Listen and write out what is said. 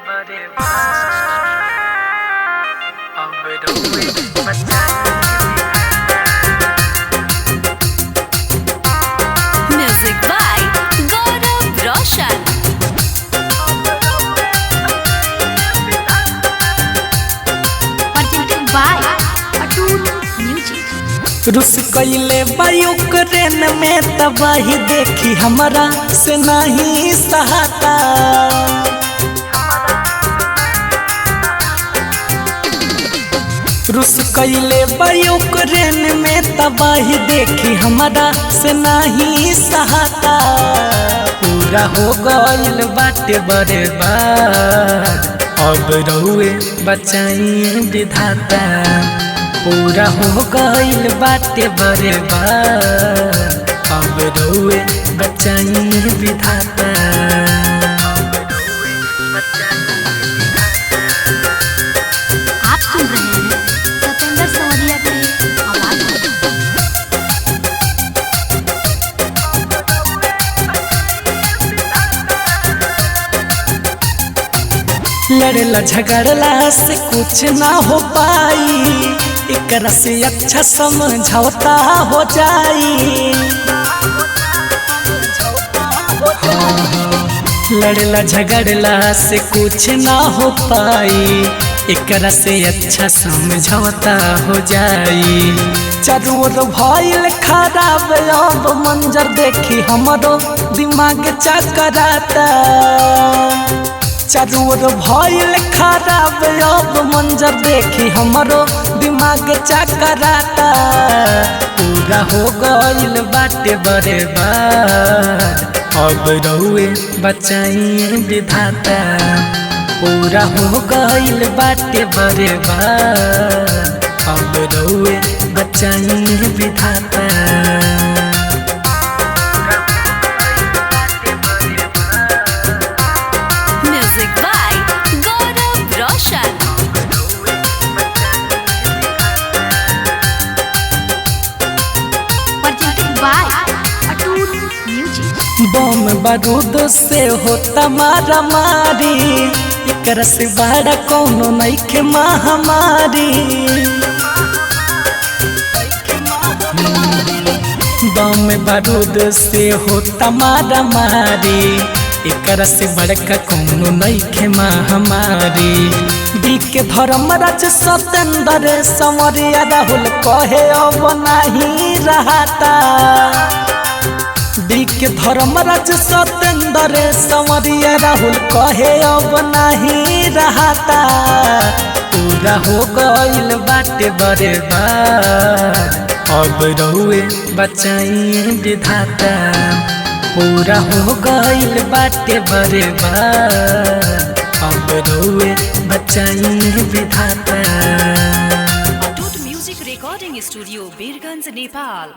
बड़े अब रोए बच्चा। Music by Gaurav Roshan. presented by Atoot music. रुस कैले यूक्रेन में तबाही देखी हमरा से नहीं सहाता। रुस कैले यूक्रेन में तबाही देखी हमरा से नहीं सहाता। पूरा हो गइल बाटे बर्बाद अब रहुए बचाई विधाता। पूरा हो गइल बाटे बर्बाद अब रहुए बचाई विधाता। आप सुन रहे हैं सतेंद्र सवरिया की आवाज में। लड़ला झगड़ला से कुछ ना हो पाई, एकरा से अच्छा समझौता हो जाई। लड़ला झगड़ला से कुछ ना हो पाई, एकरा से अच्छा समझौता हो जाई। चारों ओर भइल खराब अब मंजर देखी हमरो दिमाग चकराता। चारों ओर भइल खराब अब मंजर देखी हमरो दिमाग चकराता। पूरा हो गइल बाटे बर्बाद अब रहुए बचाई विधाता। पूरा हो गइल बाटे बर्बाद अब रहुए बचाई विधाता। Music by Gaurav Roshan. presented by Atoot music. बम बारूद से होता मारा मारी, एकरा से बड़ा कोनो नइखे महामारी। बम बारूद से होता मारा मारी, एकरा से बड़का कोनो नइखे महामारी। के धर्मराज सतेंद्र संवरिया राहुल कहे अब नहीं रहता। के धर्मराज सतेंद्र संवरिया राहुल कहे अब नहीं रहता। पूरा हो गइल बाटे बर्बाद अब रहुए बचाई विधाता। पूरा हो गइल बाटे बर्बाद अब रहुए बचाई विधाता। Atoot music recording studio Birganj Nepal.